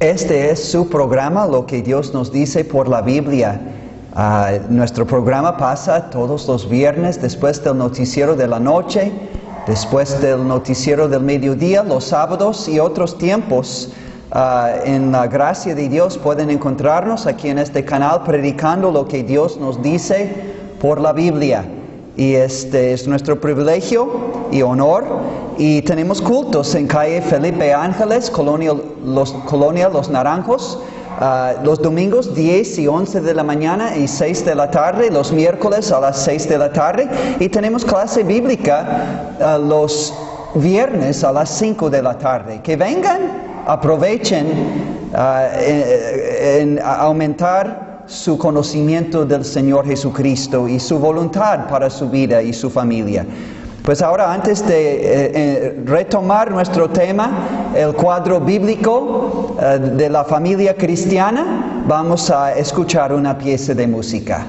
Este es su programa, Lo que Dios nos dice por la Biblia. Nuestro programa pasa todos los viernes después del noticiero de la noche, después del noticiero del mediodía, los sábados y otros tiempos. En la gracia de Dios pueden encontrarnos aquí en este canal predicando lo que Dios nos dice por la Biblia. Y este es nuestro privilegio y honor. Y tenemos cultos en calle Felipe Ángeles, Colonia Los Naranjos, los domingos 10 y 11 de la mañana y 6 de la tarde, los miércoles a las 6 de la tarde. Y tenemos clase bíblica los viernes a las 5 de la tarde. Que vengan, aprovechen en aumentar su conocimiento del Señor Jesucristo y su voluntad para su vida y su familia. Pues ahora, antes de retomar nuestro tema, el cuadro bíblico de la familia cristiana, vamos a escuchar una pieza de música.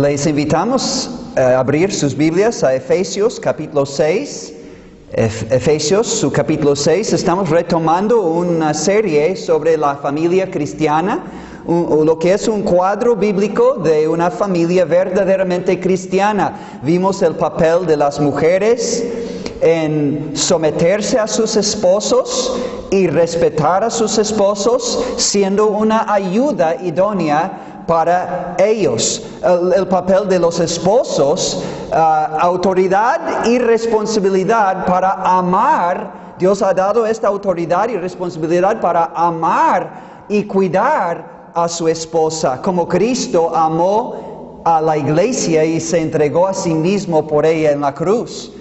Les invitamos a abrir sus Biblias a Efesios capítulo 6. Efesios, su capítulo 6. Estamos retomando una serie sobre la familia cristiana, lo que es un cuadro bíblico de una familia verdaderamente cristiana. Vimos el papel de las mujeres en someterse a sus esposos y respetar a sus esposos, siendo una ayuda idónea para ellos. El papel de los esposos, autoridad y responsabilidad para amar. Dios ha dado esta autoridad y responsabilidad para amar y cuidar a su esposa, como Cristo amó a la iglesia y se entregó a sí mismo por ella en la cruz.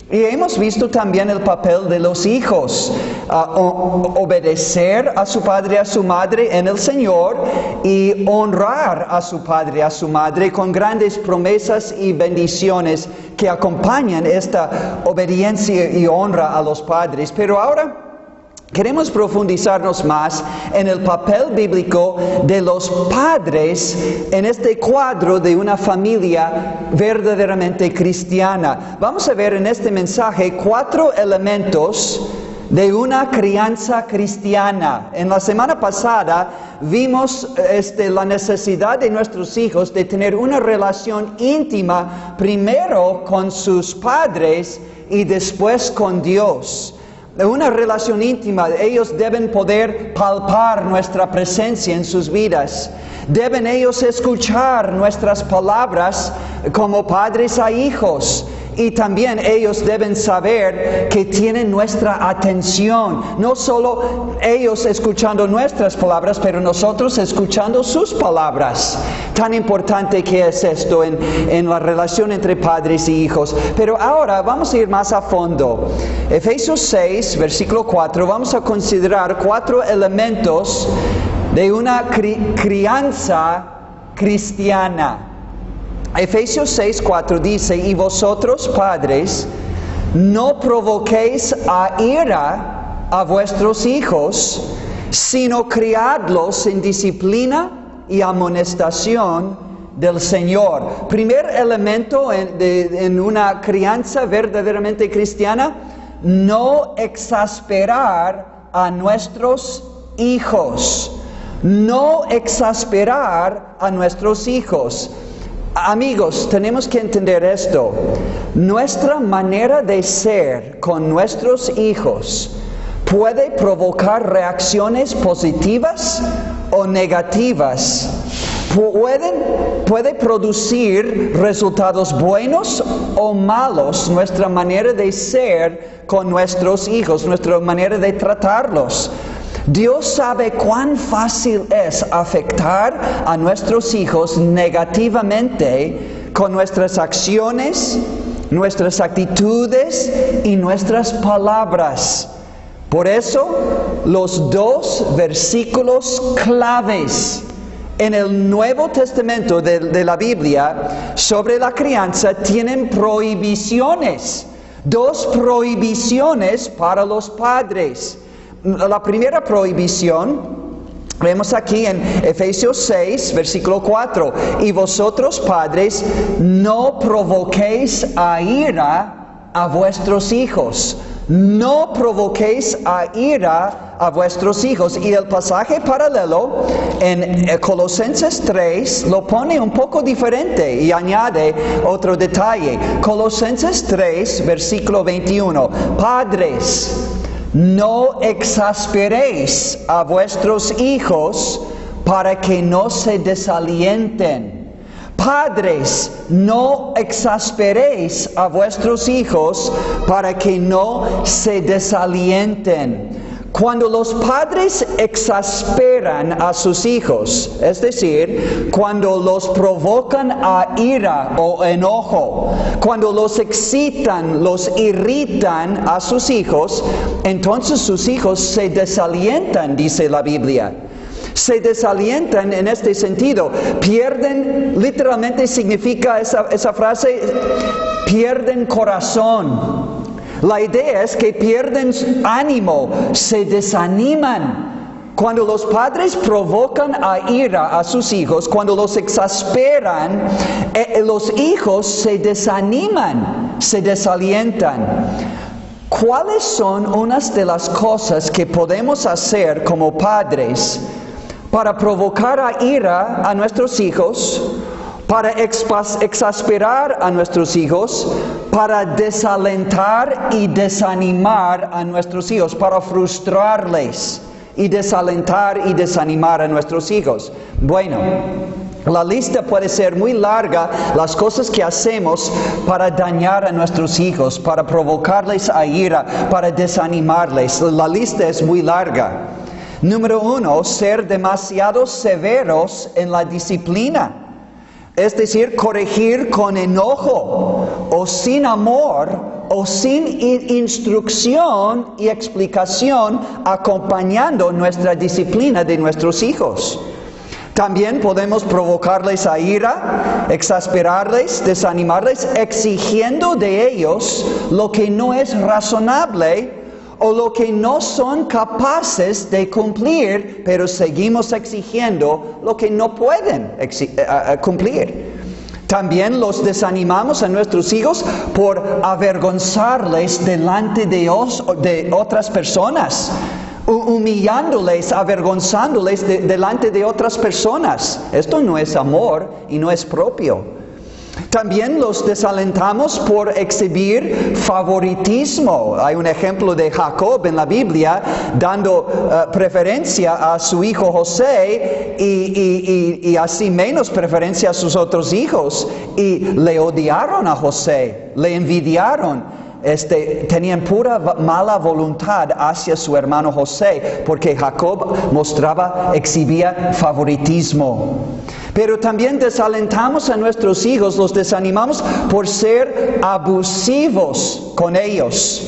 Y hemos visto también el papel de los hijos, obedecer a su padre y a su madre en el Señor y honrar a su padre y a su madre con grandes promesas y bendiciones que acompañan esta obediencia y honra a los padres. Pero ahora queremos profundizarnos más en el papel bíblico de los padres en este cuadro de una familia verdaderamente cristiana. Vamos a ver en este mensaje 4 elementos de una crianza cristiana. En la semana pasada vimos la necesidad de nuestros hijos de tener una relación íntima primero con sus padres y después con Dios. Una relación íntima, ellos deben poder palpar nuestra presencia en sus vidas. Deben ellos escuchar nuestras palabras como padres a hijos. Y también ellos deben saber que tienen nuestra atención. No solo ellos escuchando nuestras palabras, pero nosotros escuchando sus palabras. Tan importante que es esto en la relación entre padres y hijos. Pero ahora vamos a ir más a fondo. Efesios 6, versículo 4, vamos a considerar 4 elementos de una crianza cristiana. Efesios 6:4 dice, y vosotros padres, no provoquéis a ira a vuestros hijos, sino criadlos en disciplina y amonestación del Señor. Primer elemento en una crianza verdaderamente cristiana, no exasperar a nuestros hijos. No exasperar a nuestros hijos. Amigos, tenemos que entender esto. Nuestra manera de ser con nuestros hijos puede provocar reacciones positivas o negativas. Puede producir resultados buenos o malos nuestra manera de ser con nuestros hijos, nuestra manera de tratarlos. Dios sabe cuán fácil es afectar a nuestros hijos negativamente con nuestras acciones, nuestras actitudes y nuestras palabras. Por eso, los 2 versículos claves en el Nuevo Testamento de la Biblia sobre la crianza tienen prohibiciones. 2 prohibiciones para los padres. La primera prohibición, vemos aquí en Efesios 6, versículo 4. Y vosotros padres, no provoquéis a ira a vuestros hijos. No provoquéis a ira a vuestros hijos. Y el pasaje paralelo en Colosenses 3 lo pone un poco diferente y añade otro detalle. Colosenses 3, versículo 21. Padres, no exasperéis a vuestros hijos para que no se desalienten. Padres, no exasperéis a vuestros hijos para que no se desalienten. Cuando los padres exasperan a sus hijos, es decir, cuando los provocan a ira o enojo, cuando los excitan, los irritan a sus hijos, entonces sus hijos se desalientan, dice la Biblia. Se desalientan en este sentido, pierden, literalmente significa esa frase, pierden corazón. La idea es que pierden ánimo, se desaniman. Cuando los padres provocan a ira a sus hijos, cuando los exasperan, los hijos se desaniman, se desalientan. ¿Cuáles son unas de las cosas que podemos hacer como padres para provocar a ira a nuestros hijos, para exasperar a nuestros hijos, para desalentar y desanimar a nuestros hijos, para frustrarles y desalentar y desanimar a nuestros hijos? Bueno, la lista puede ser muy larga, las cosas que hacemos para dañar a nuestros hijos, para provocarles a ira, para desanimarles. La lista es muy larga. Número 1, ser demasiado severos en la disciplina. Es decir, corregir con enojo o sin amor o sin instrucción y explicación acompañando nuestra disciplina de nuestros hijos. También podemos provocarles a ira, exasperarles, desanimarles, exigiendo de ellos lo que no es razonable o lo que no son capaces de cumplir, pero seguimos exigiendo lo que no pueden cumplir. También los desanimamos a nuestros hijos por avergonzarles delante de otras personas, humillándoles, avergonzándoles delante de otras personas. Esto no es amor y no es propio. También los desalentamos por exhibir favoritismo. Hay un ejemplo de Jacob en la Biblia dando preferencia a su hijo José y así menos preferencia a sus otros hijos. Y le odiaron a José, le envidiaron. Tenían pura mala voluntad hacia su hermano José, porque Jacob exhibía favoritismo. Pero también desalentamos a nuestros hijos, los desanimamos por ser abusivos con ellos.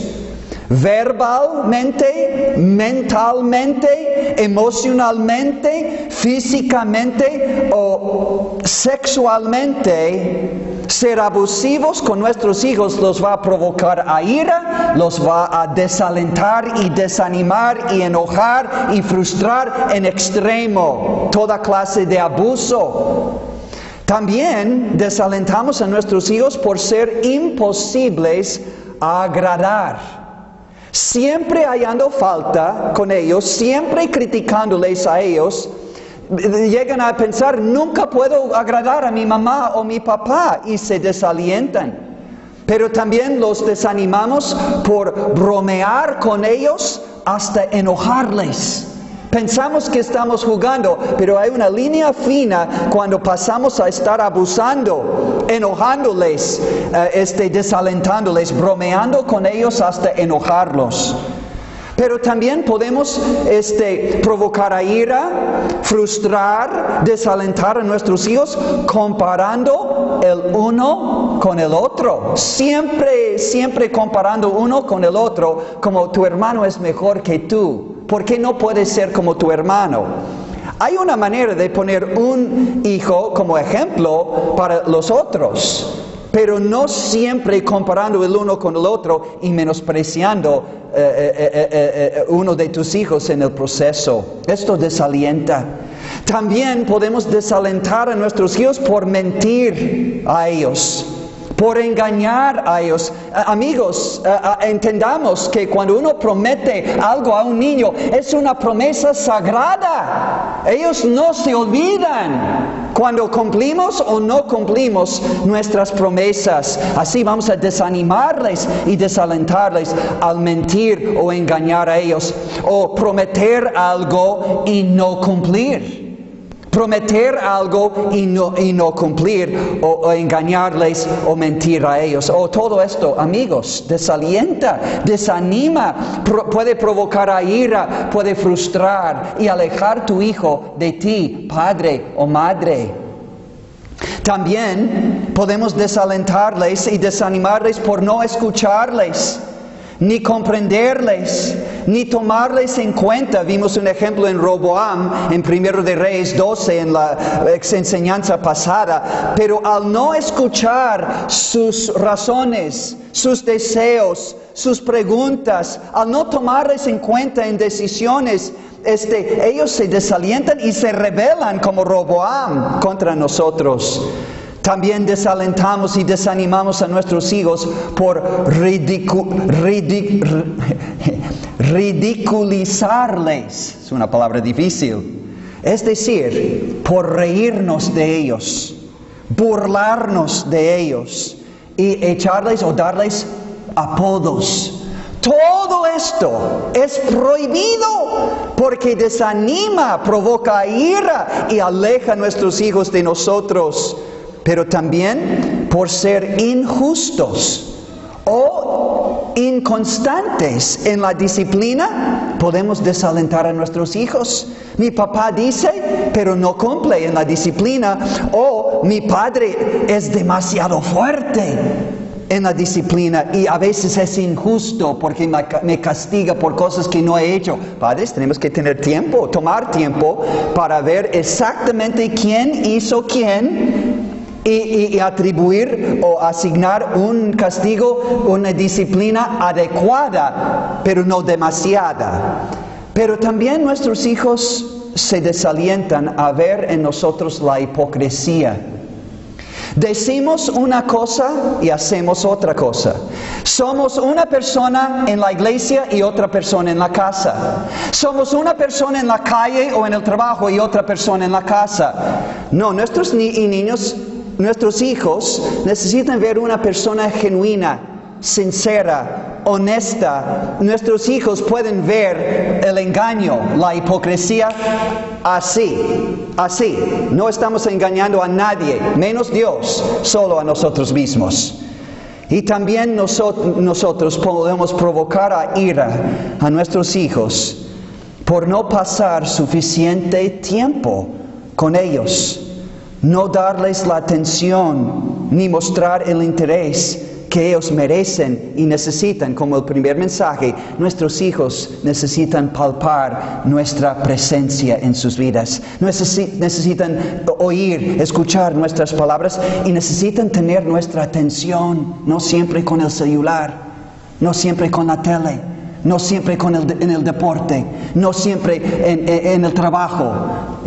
Verbalmente, mentalmente, emocionalmente, físicamente o sexualmente. Ser abusivos con nuestros hijos los va a provocar a ira, los va a desalentar y desanimar y enojar y frustrar en extremo. Toda clase de abuso. También desalentamos a nuestros hijos por ser imposibles a agradar. Siempre hallando falta con ellos, siempre criticándoles a ellos. Llegan a pensar, nunca puedo agradar a mi mamá o mi papá, y se desalientan. Pero también los desanimamos por bromear con ellos hasta enojarles. Pensamos que estamos jugando, pero hay una línea fina cuando pasamos a estar abusando, enojándoles, desalentándoles, bromeando con ellos hasta enojarlos. Pero también podemos provocar a ira, frustrar, desalentar a nuestros hijos comparando el uno con el otro. Siempre comparando uno con el otro, como tu hermano es mejor que tú. ¿Por qué no puedes ser como tu hermano? Hay una manera de poner un hijo como ejemplo para los otros, pero no siempre comparando el uno con el otro y menospreciando uno de tus hijos en el proceso. Esto desalienta. También podemos desalentar a nuestros hijos por mentir a ellos, por engañar a ellos. Amigos, entendamos que cuando uno promete algo a un niño, es una promesa sagrada. Ellos no se olvidan cuando cumplimos o no cumplimos nuestras promesas. Así vamos a desanimarles y desalentarles al mentir o engañar a ellos, o prometer algo y no cumplir. Prometer algo y no cumplir, o engañarles o mentir a ellos. Todo esto, amigos, desalienta, desanima, puede provocar a ira, puede frustrar y alejar tu hijo de ti, padre o madre. También podemos desalentarles y desanimarles por no escucharles, ni comprenderles, ni tomarles en cuenta. Vimos un ejemplo en Roboam, en 1 de Reyes 12, en la enseñanza pasada. Pero al no escuchar sus razones, sus deseos, sus preguntas, al no tomarles en cuenta en decisiones, ellos se desalientan y se rebelan como Roboam contra nosotros. También desalentamos y desanimamos a nuestros hijos por ridiculizarles. Es una palabra difícil. Es decir, por reírnos de ellos, burlarnos de ellos y echarles o darles apodos. Todo esto es prohibido porque desanima, provoca ira y aleja a nuestros hijos de nosotros. Pero también por ser injustos o inconstantes en la disciplina, podemos desalentar a nuestros hijos. Mi papá dice, pero no cumple en la disciplina. O mi padre es demasiado fuerte en la disciplina y a veces es injusto porque me castiga por cosas que no he hecho. Padres, tenemos que tener tiempo, tomar tiempo para ver exactamente quién hizo quién y atribuir o asignar un castigo, una disciplina adecuada, pero no demasiada. Pero también nuestros hijos se desalientan a ver en nosotros la hipocresía. Decimos una cosa y hacemos otra cosa. Somos una persona en la iglesia y otra persona en la casa. Somos una persona en la calle o en el trabajo y otra persona en la casa. No, nuestros hijos necesitan ver una persona genuina, sincera, honesta. Nuestros hijos pueden ver el engaño, la hipocresía así. No estamos engañando a nadie, menos Dios, solo a nosotros mismos. Y también nosotros podemos provocar a ira a nuestros hijos por no pasar suficiente tiempo con ellos, no darles la atención ni mostrar el interés que ellos merecen y necesitan. Como el primer mensaje, nuestros hijos necesitan palpar nuestra presencia en sus vidas. Necesitan oír, escuchar nuestras palabras y necesitan tener nuestra atención, no siempre con el celular, no siempre con la tele, no siempre en el deporte, no siempre en el trabajo.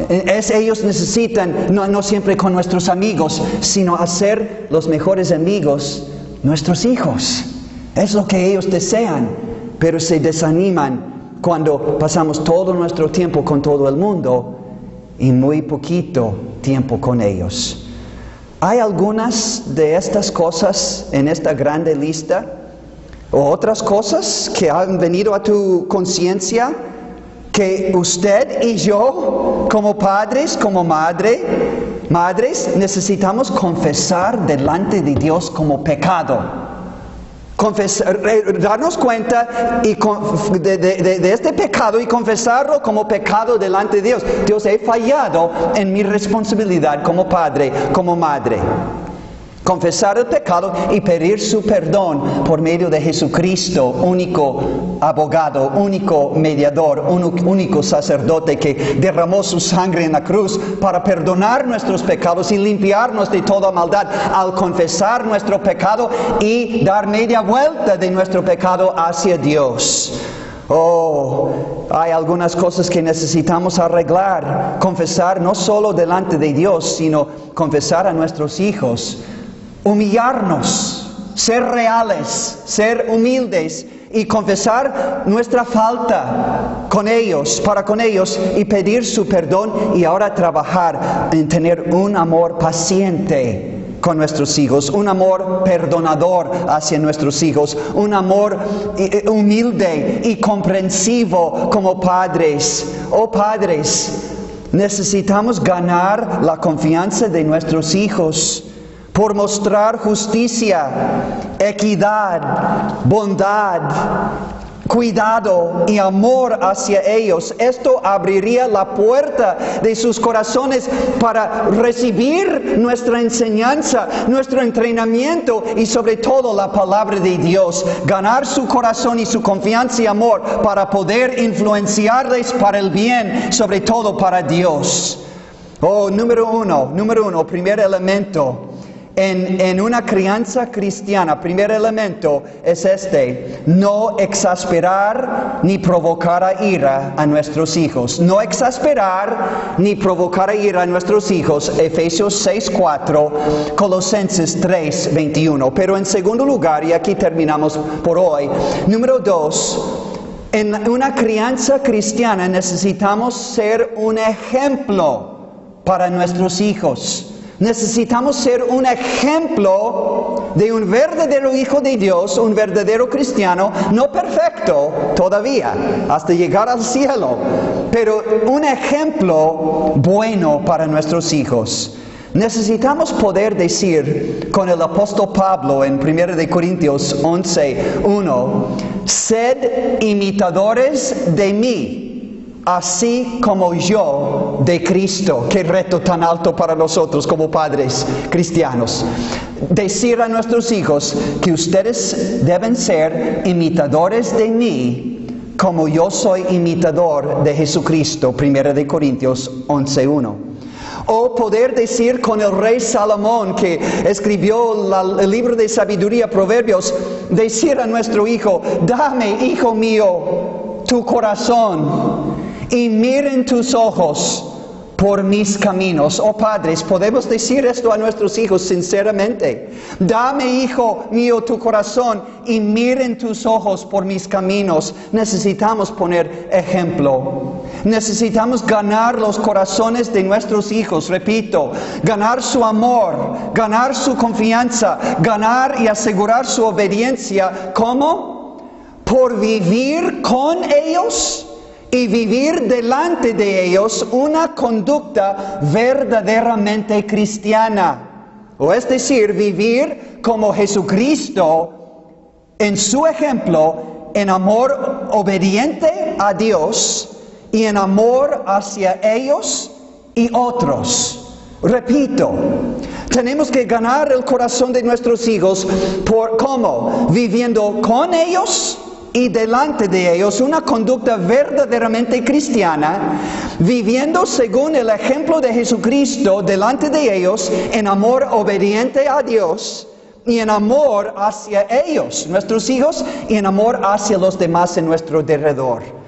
Ellos necesitan, no siempre con nuestros amigos, sino hacer los mejores amigos nuestros hijos. Es lo que ellos desean, pero se desaniman cuando pasamos todo nuestro tiempo con todo el mundo y muy poquito tiempo con ellos. ¿Hay algunas de estas cosas en esta grande lista? ¿O otras cosas que han venido a tu conciencia que usted y yo, como padres, como madres, necesitamos confesar delante de Dios como pecado? Darnos cuenta de este pecado y confesarlo como pecado delante de Dios. Dios, he fallado en mi responsabilidad como padre, como madre. Confesar el pecado y pedir su perdón por medio de Jesucristo, único abogado, único mediador, único sacerdote que derramó su sangre en la cruz para perdonar nuestros pecados y limpiarnos de toda maldad. Al confesar nuestro pecado y dar media vuelta de nuestro pecado hacia Dios. Hay algunas cosas que necesitamos arreglar. Confesar no solo delante de Dios, sino confesar a nuestros hijos. Humillarnos, ser reales, ser humildes y confesar nuestra falta para con ellos y pedir su perdón, y ahora trabajar en tener un amor paciente con nuestros hijos, un amor perdonador hacia nuestros hijos, un amor humilde y comprensivo como padres. Padres, necesitamos ganar la confianza de nuestros hijos por mostrar justicia, equidad, bondad, cuidado y amor hacia ellos. Esto abriría la puerta de sus corazones para recibir nuestra enseñanza, nuestro entrenamiento y sobre todo la palabra de Dios. Ganar su corazón y su confianza y amor para poder influenciarles para el bien, sobre todo para Dios. Número uno, primer elemento. En una crianza cristiana, primer elemento es no exasperar ni provocar a ira a nuestros hijos. No exasperar ni provocar a ira a nuestros hijos. Efesios 6:4, Colosenses 3:21. Pero en segundo lugar, y aquí terminamos por hoy, número 2, en una crianza cristiana necesitamos ser un ejemplo para nuestros hijos. Necesitamos ser un ejemplo de un verdadero hijo de Dios, un verdadero cristiano, no perfecto todavía, hasta llegar al cielo, pero un ejemplo bueno para nuestros hijos. Necesitamos poder decir con el apóstol Pablo en 1 Corintios 11:1, sed imitadores de mí, así como yo de Cristo. Qué reto tan alto para nosotros como padres cristianos. Decir a nuestros hijos que ustedes deben ser imitadores de mí, como yo soy imitador de Jesucristo. 1 Corintios 11:1. O poder decir con el rey Salomón, que escribió el libro de sabiduría, Proverbios, decir a nuestro hijo: dame, hijo mío, tu corazón y miren tus ojos por mis caminos. Oh padres, podemos decir esto a nuestros hijos sinceramente. Dame, hijo mío, tu corazón y miren tus ojos por mis caminos. Necesitamos poner ejemplo. Necesitamos ganar los corazones de nuestros hijos. Repito, ganar su amor, ganar su confianza, ganar y asegurar su obediencia. ¿Cómo? Por vivir con ellos y vivir delante de ellos una conducta verdaderamente cristiana. O es decir, vivir como Jesucristo en su ejemplo, en amor obediente a Dios y en amor hacia ellos y otros. Repito, tenemos que ganar el corazón de nuestros hijos por ¿cómo? Viviendo con ellos y delante de ellos una conducta verdaderamente cristiana, viviendo según el ejemplo de Jesucristo delante de ellos, en amor obediente a Dios y en amor hacia ellos, nuestros hijos, y en amor hacia los demás en nuestro derredor.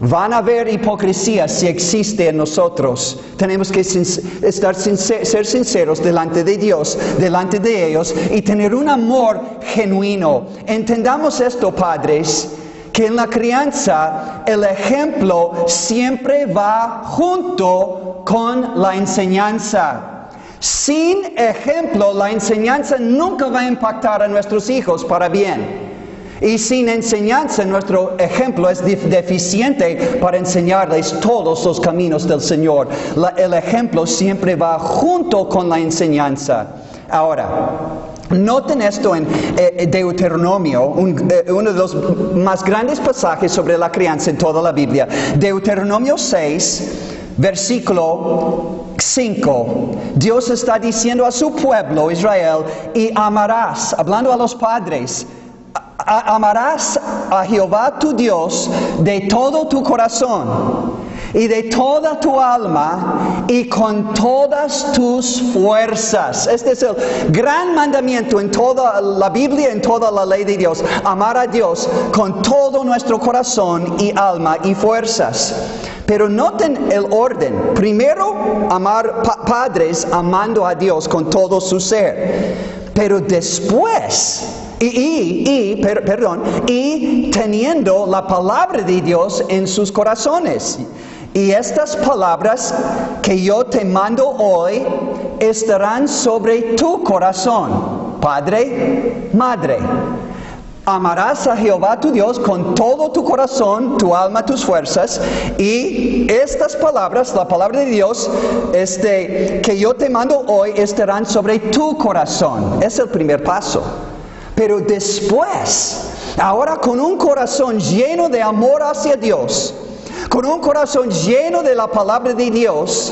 Van a haber hipocresía si existe en nosotros. Tenemos que ser sinceros delante de Dios, delante de ellos, y tener un amor genuino. Entendamos esto, padres, que en la crianza el ejemplo siempre va junto con la enseñanza. Sin ejemplo, la enseñanza nunca va a impactar a nuestros hijos para bien. Y sin enseñanza, nuestro ejemplo es deficiente para enseñarles todos los caminos del Señor. El ejemplo siempre va junto con la enseñanza. Ahora, noten esto en Deuteronomio, uno de los más grandes pasajes sobre la crianza en toda la Biblia. Deuteronomio 6, versículo 5. Dios está diciendo a su pueblo, Israel: y amarás, hablando a los padres, amarás a Jehová tu Dios de todo tu corazón y de toda tu alma y con todas tus fuerzas. Este es el gran mandamiento en toda la Biblia, en toda la ley de Dios. Amar a Dios con todo nuestro corazón y alma y fuerzas. Pero noten el orden. Primero, amar padres amando a Dios con todo su ser. Pero después, y teniendo la palabra de Dios en sus corazones. Y estas palabras que yo te mando hoy estarán sobre tu corazón, padre, madre. Amarás a Jehová tu Dios con todo tu corazón, tu alma, tus fuerzas. Y estas palabras, la palabra de Dios, que yo te mando hoy, estarán sobre tu corazón. Es el primer paso. Pero después, ahora con un corazón lleno de amor hacia Dios, con un corazón lleno de la palabra de Dios,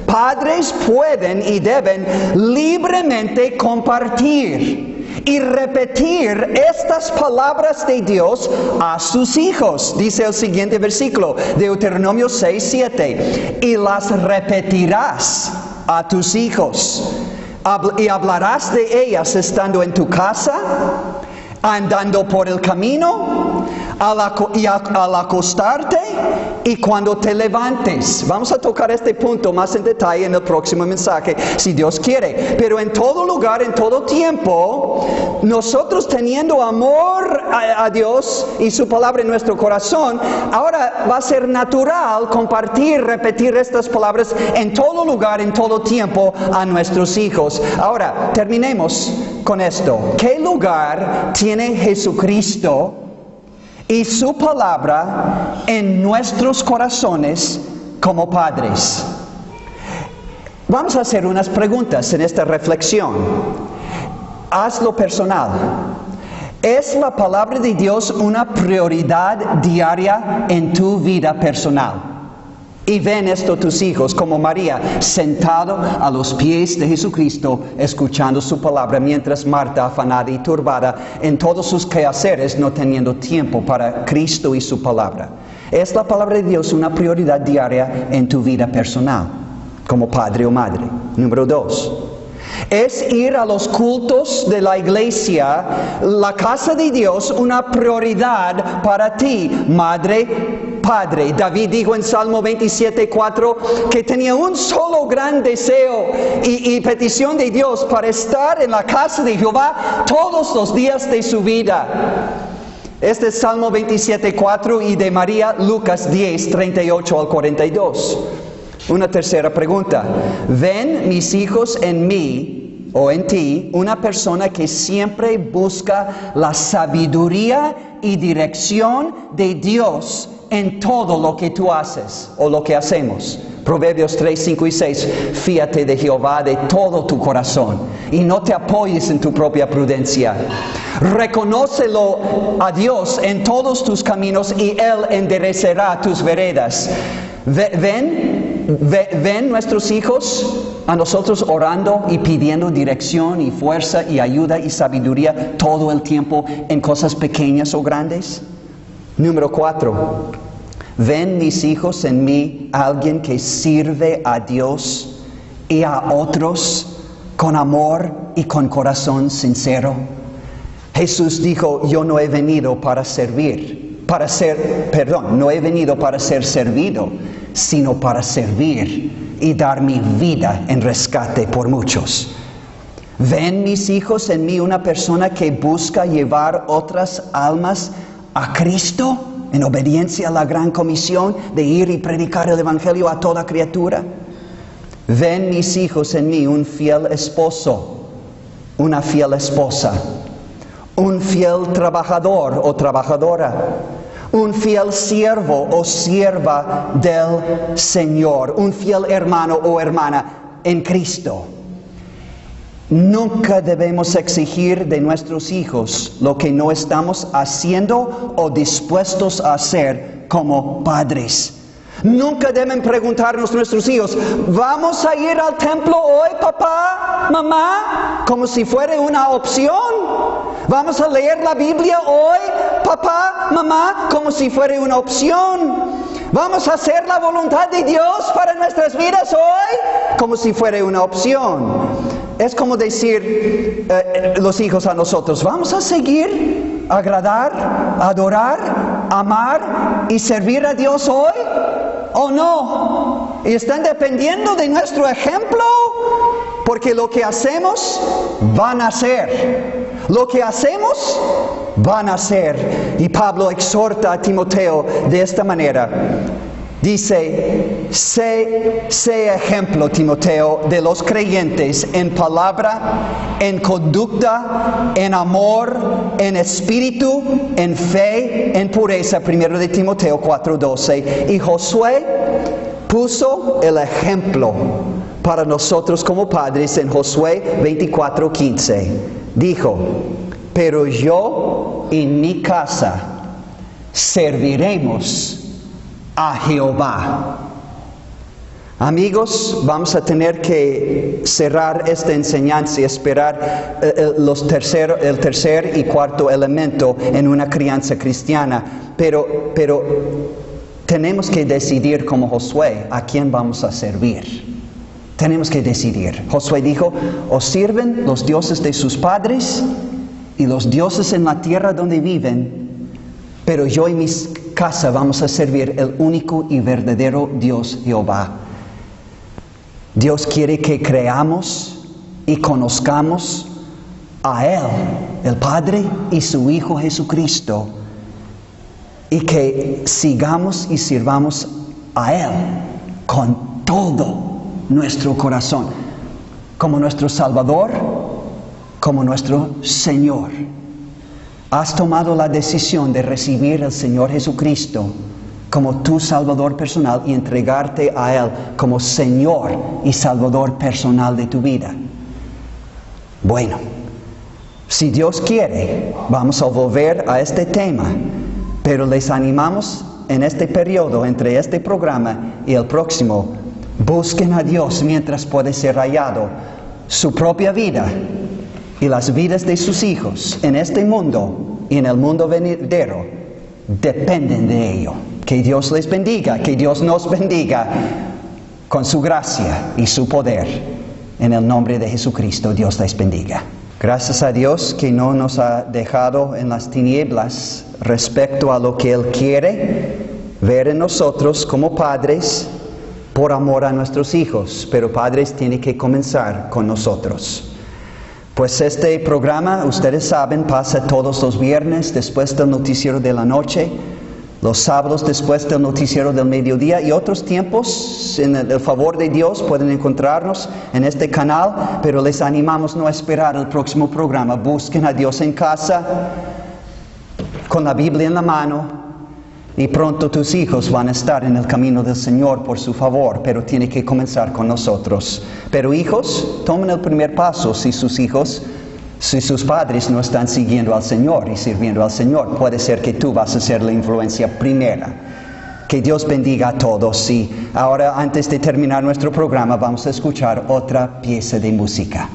padres pueden y deben libremente compartir y repetir estas palabras de Dios a sus hijos. Dice el siguiente versículo, Deuteronomio 6, 7. Y las repetirás a tus hijos. Y hablarás de ellas estando en tu casa, andando por el camino, al acostarte y cuando te levantes. Vamos a tocar este punto más en detalle en el próximo mensaje, si Dios quiere. Pero en todo lugar, en todo tiempo, nosotros teniendo amor a Dios y su palabra en nuestro corazón, ahora va a ser natural compartir, repetir estas palabras en todo lugar, en todo tiempo a nuestros hijos. Ahora, terminemos con esto. ¿Qué lugar tiene Jesucristo y su palabra en nuestros corazones como padres? Vamos a hacer unas preguntas en esta reflexión. Hazlo personal. ¿Es la palabra de Dios una prioridad diaria en tu vida personal? Y ven esto tus hijos, como María, sentado a los pies de Jesucristo, escuchando su palabra, mientras Marta, afanada y turbada en todos sus quehaceres, no teniendo tiempo para Cristo y su palabra. ¿Es la palabra de Dios una prioridad diaria en tu vida personal? como padre o madre. Número 2. ¿Es ir a los cultos de la iglesia, la casa de Dios, una prioridad para ti, madre, padre? David dijo en Salmo 27:4 que tenía un solo gran deseo y petición de Dios para estar en la casa de Jehová todos los días de su vida. Este es Salmo 27:4 y de María, Lucas 10:38 al 42. Una tercera pregunta. ¿Ven mis hijos en mí o en ti una persona que siempre busca la sabiduría y dirección de Dios en todo lo que tú haces o lo que hacemos? Proverbios 3, 5 y 6. Fíate de Jehová de todo tu corazón y no te apoyes en tu propia prudencia. Reconócelo a Dios en todos tus caminos y Él enderezará tus veredas. ¿Ven nuestros hijos a nosotros orando y pidiendo dirección y fuerza y ayuda y sabiduría todo el tiempo en cosas pequeñas o grandes? Número 4. ¿Ven mis hijos en mí alguien que sirve a Dios y a otros con amor y con corazón sincero? Jesús dijo, yo no he venido para servir, no he venido para ser servido, sino para servir y dar mi vida en rescate por muchos. ¿Ven mis hijos en mí una persona que busca llevar otras almas a Cristo en obediencia a la gran comisión de ir y predicar el Evangelio a toda criatura? ¿Ven mis hijos en mí un fiel esposo, una fiel esposa, un fiel trabajador o trabajadora, un fiel siervo o sierva del Señor, un fiel hermano o hermana en Cristo? Nunca debemos exigir de nuestros hijos lo que no estamos haciendo o dispuestos a hacer como padres. Nunca deben preguntarnos nuestros hijos, ¿vamos a ir al templo hoy, papá, mamá? Como si fuera una opción. ¿Vamos a leer la Biblia hoy, papá, mamá? Como si fuera una opción. ¿Vamos a hacer la voluntad de Dios para nuestras vidas hoy? Como si fuera una opción. Es como decir los hijos a nosotros, ¿vamos a seguir, agradar, adorar, amar y servir a Dios hoy o no? Y están dependiendo de nuestro ejemplo, porque lo que hacemos van a hacer. Lo que hacemos van a hacer. Y Pablo exhorta a Timoteo de esta manera. Dice, sé ejemplo, Timoteo, de los creyentes en palabra, en conducta, en amor, en espíritu, en fe, en pureza. Primero de Timoteo 4:12. Y Josué puso el ejemplo para nosotros como padres en Josué 24:15. Dijo, pero yo y mi casa serviremos a Jehová. Amigos, vamos a tener que cerrar esta enseñanza y esperar el tercer y cuarto elemento en una crianza cristiana. Pero tenemos que decidir como Josué a quién vamos a servir. Tenemos que decidir. Josué dijo, o sirven los dioses de sus padres y los dioses en la tierra donde viven, pero yo y mi casa vamos a servir el único y verdadero Dios Jehová. Dios quiere que creamos y conozcamos a Él, el Padre y su Hijo Jesucristo, y que sigamos y sirvamos a Él con todo nuestro corazón, como nuestro Salvador, como nuestro Señor. ¿Has tomado la decisión de recibir al Señor Jesucristo como tu Salvador personal y entregarte a Él como Señor y Salvador personal de tu vida? Bueno, si Dios quiere, vamos a volver a este tema, pero les animamos en este periodo, entre este programa y el próximo, busquen a Dios mientras puede ser hallado. Su propia vida y las vidas de sus hijos en este mundo y en el mundo venidero dependen de ello. Que Dios les bendiga, que Dios nos bendiga. con su gracia y su poder. En el nombre de Jesucristo, Dios les bendiga. Gracias a Dios que no nos ha dejado en las tinieblas respecto a lo que Él quiere ver en nosotros como padres por amor a nuestros hijos. Pero padres tienen que comenzar con nosotros. Pues este programa, ustedes saben, pasa todos los viernes después del noticiero de la noche, los sábados después del noticiero del mediodía y otros tiempos, en el favor de Dios, pueden encontrarnos en este canal, pero les animamos no a esperar el próximo programa. Busquen a Dios en casa, con la Biblia en la mano, y pronto tus hijos van a estar en el camino del Señor por su favor, pero tiene que comenzar con nosotros. Pero hijos, tomen el primer paso si sus padres no están siguiendo al Señor y sirviendo al Señor. Puede ser que tú vas a ser la influencia primera. Que Dios bendiga a todos. Y ahora, antes de terminar nuestro programa, vamos a escuchar otra pieza de música.